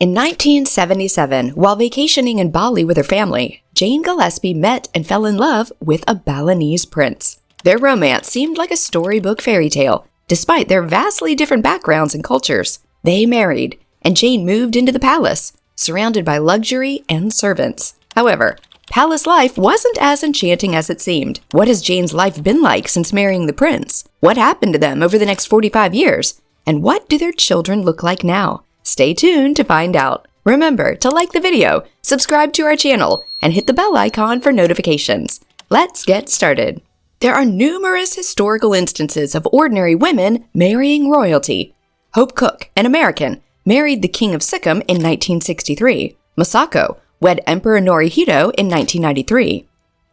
In 1977, while vacationing in Bali with her family, Jane Gillespie met and fell in love with a Balinese prince. Their romance seemed like a storybook fairy tale, despite their vastly different backgrounds and cultures. They married, and Jane moved into the palace, surrounded by luxury and servants. However, palace life wasn't as enchanting as it seemed. What has Jane's life been like since marrying the prince? What happened to them over the next 45 years? And what do their children look like now? Stay tuned to find out. Remember to like the video, subscribe to our channel, and hit the bell icon for notifications. Let's get started. There are numerous historical instances of ordinary women marrying royalty. Hope Cook, an American, married the King of Sikkim in 1963. Masako wed Emperor Norihito in 1993.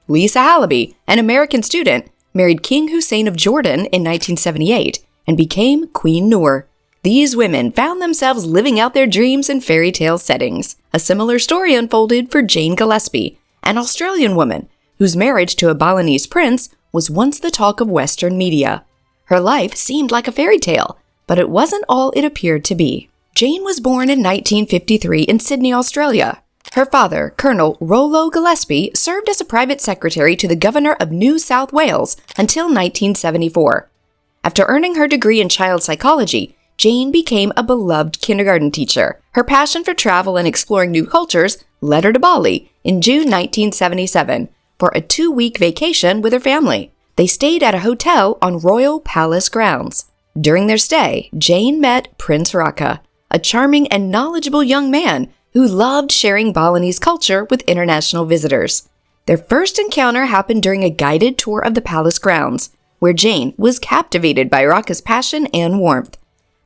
Lisa Halaby, an American student, married King Hussein of Jordan in 1978 and became Queen Noor. These women found themselves living out their dreams in fairy tale settings. A similar story unfolded for Jane Gillespie, an Australian woman whose marriage to a Balinese prince was once the talk of Western media. Her life seemed like a fairy tale, but it wasn't all it appeared to be. Jane was born in 1953 in Sydney, Australia. Her father, Colonel Rollo Gillespie, served as a private secretary to the Governor of New South Wales until 1974. After earning her degree in child psychology, Jane became a beloved kindergarten teacher. Her passion for travel and exploring new cultures led her to Bali in June 1977 for a 2-week vacation with her family. They stayed at a hotel on Royal Palace grounds. During their stay, Jane met Prince Raka, a charming and knowledgeable young man who loved sharing Balinese culture with international visitors. Their first encounter happened during a guided tour of the palace grounds, where Jane was captivated by Raka's passion and warmth.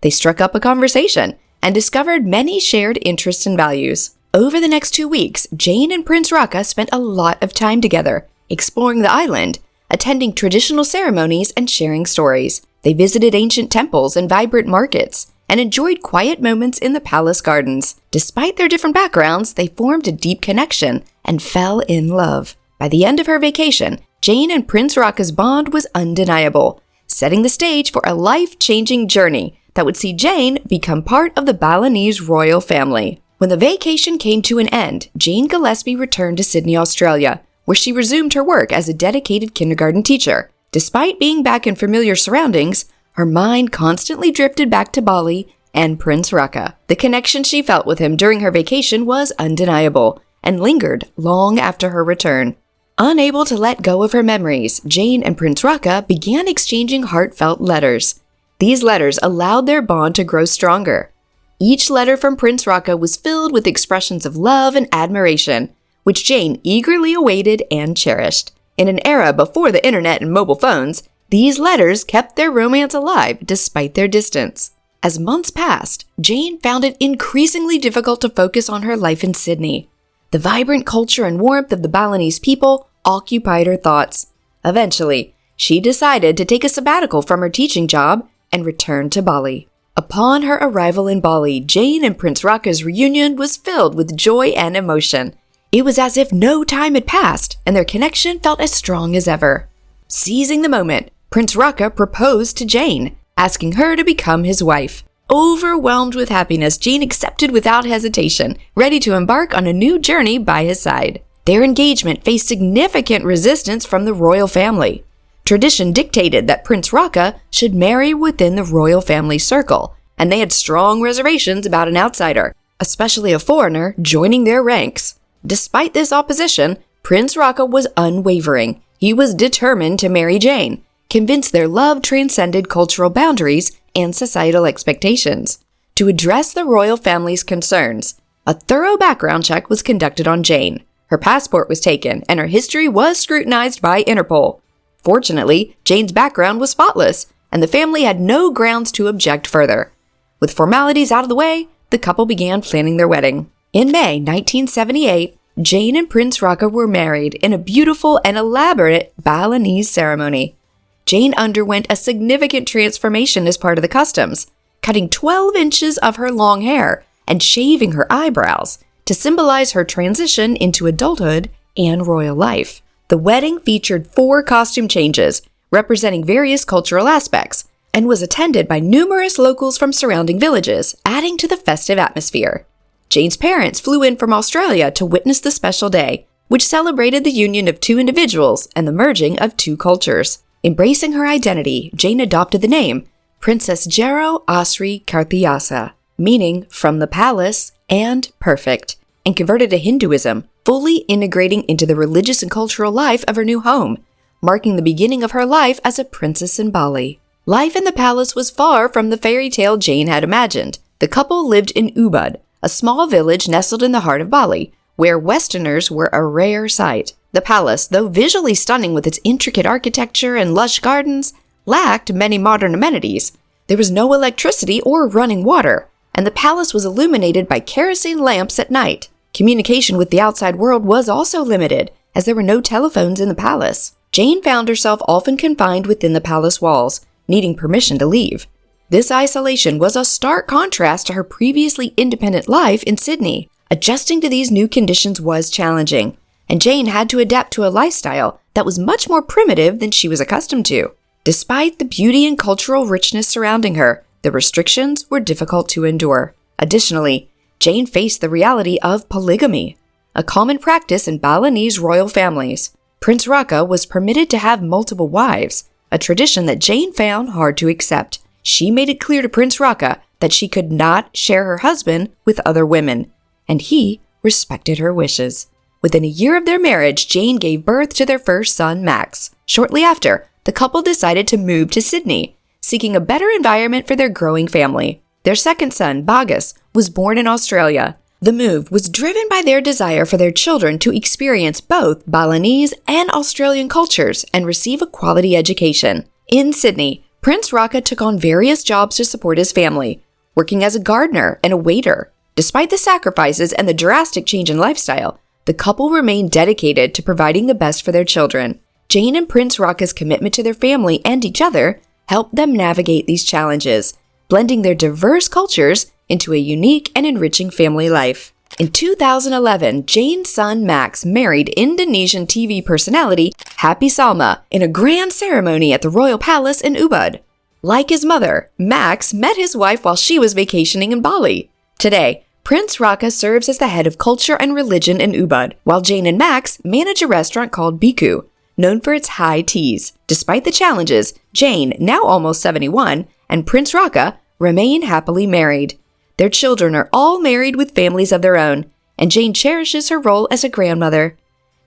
They struck up a conversation and discovered many shared interests and values. Over the next 2 weeks, Jane and Prince Raka spent a lot of time together, exploring the island, attending traditional ceremonies, and sharing stories. They visited ancient temples and vibrant markets, and enjoyed quiet moments in the palace gardens. Despite their different backgrounds, they formed a deep connection and fell in love. By the end of her vacation, Jane and Prince Raka's bond was undeniable, setting the stage for a life-changing journey that would see Jane become part of the Balinese royal family. When the vacation came to an end, Jane Gillespie returned to Sydney, Australia, where she resumed her work as a dedicated kindergarten teacher. Despite being back in familiar surroundings, her mind constantly drifted back to Bali and Prince Raka. The connection she felt with him during her vacation was undeniable and lingered long after her return. Unable to let go of her memories, Jane and Prince Raka began exchanging heartfelt letters. These letters allowed their bond to grow stronger. Each letter from Prince Raka was filled with expressions of love and admiration, which Jane eagerly awaited and cherished. In an era before the internet and mobile phones, these letters kept their romance alive despite their distance. As months passed, Jane found it increasingly difficult to focus on her life in Sydney. The vibrant culture and warmth of the Balinese people occupied her thoughts. Eventually, she decided to take a sabbatical from her teaching job and return to Bali. Upon her arrival in Bali, Jane and Prince Raka's reunion was filled with joy and emotion. It was as if no time had passed, and their connection felt as strong as ever. Seizing the moment, Prince Raka proposed to Jane, asking her to become his wife. Overwhelmed with happiness, Jane accepted without hesitation, ready to embark on a new journey by his side. Their engagement faced significant resistance from the royal family. Tradition dictated that Prince Raka should marry within the royal family circle, and they had strong reservations about an outsider, especially a foreigner, joining their ranks. Despite this opposition, Prince Raka was unwavering. He was determined to marry Jane, convinced their love transcended cultural boundaries and societal expectations. To address the royal family's concerns, a thorough background check was conducted on Jane. Her passport was taken, and her history was scrutinized by Interpol. Fortunately, Jane's background was spotless, and the family had no grounds to object further. With formalities out of the way, the couple began planning their wedding. In May 1978, Jane and Prince Raka were married in a beautiful and elaborate Balinese ceremony. Jane underwent a significant transformation as part of the customs, cutting 12 inches of her long hair and shaving her eyebrows to symbolize her transition into adulthood and royal life. The wedding featured 4 costume changes, representing various cultural aspects, and was attended by numerous locals from surrounding villages, adding to the festive atmosphere. Jane's parents flew in from Australia to witness the special day, which celebrated the union of two individuals and the merging of two cultures. Embracing her identity, Jane adopted the name Princess Jero Asri Karthiyasa, meaning from the palace and perfect, and converted to Hinduism, fully integrating into the religious and cultural life of her new home, marking the beginning of her life as a princess in Bali. Life in the palace was far from the fairy tale Jane had imagined. The couple lived in Ubud, a small village nestled in the heart of Bali, where Westerners were a rare sight. The palace, though visually stunning with its intricate architecture and lush gardens, lacked many modern amenities. There was no electricity or running water, and the palace was illuminated by kerosene lamps at night. Communication with the outside world was also limited, as there were no telephones in the palace. Jane found herself often confined within the palace walls, needing permission to leave. This isolation was a stark contrast to her previously independent life in Sydney. Adjusting to these new conditions was challenging, and Jane had to adapt to a lifestyle that was much more primitive than she was accustomed to. Despite the beauty and cultural richness surrounding her, the restrictions were difficult to endure. Additionally, Jane faced the reality of polygamy, a common practice in Balinese royal families. Prince Raka was permitted to have multiple wives, a tradition that Jane found hard to accept. She made it clear to Prince Raka that she could not share her husband with other women, and he respected her wishes. Within a year of their marriage, Jane gave birth to their first son, Max. Shortly after, the couple decided to move to Sydney, seeking a better environment for their growing family. Their second son, Bagus, was born in Australia. The move was driven by their desire for their children to experience both Balinese and Australian cultures and receive a quality education. In Sydney, Prince Raka took on various jobs to support his family, working as a gardener and a waiter. Despite the sacrifices and the drastic change in lifestyle, the couple remained dedicated to providing the best for their children. Jane and Prince Raka's commitment to their family and each other helped them navigate these challenges, blending their diverse cultures into a unique and enriching family life. In 2011, Jane's son Max married Indonesian TV personality Happy Salma in a grand ceremony at the Royal Palace in Ubud. Like his mother, Max met his wife while she was vacationing in Bali. Today, Prince Raka serves as the head of culture and religion in Ubud, while Jane and Max manage a restaurant called Biku, known for its high teas. Despite the challenges, Jane, now almost 71, and Prince Raka remain happily married. Their children are all married with families of their own, and Jane cherishes her role as a grandmother.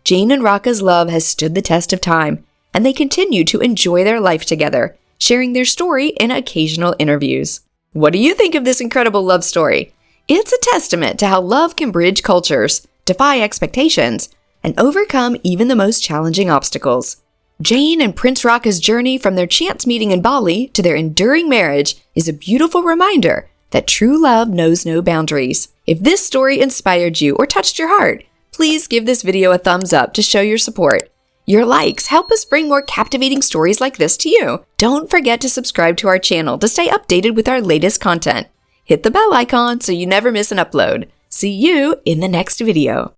Jane and Raka's love has stood the test of time, and they continue to enjoy their life together, sharing their story in occasional interviews. What do you think of this incredible love story? It's a testament to how love can bridge cultures, defy expectations, and overcome even the most challenging obstacles. Jane and Prince Raka's journey from their chance meeting in Bali to their enduring marriage is a beautiful reminder that true love knows no boundaries. If this story inspired you or touched your heart, please give this video a thumbs up to show your support. Your likes help us bring more captivating stories like this to you. Don't forget to subscribe to our channel to stay updated with our latest content. Hit the bell icon so you never miss an upload. See you in the next video.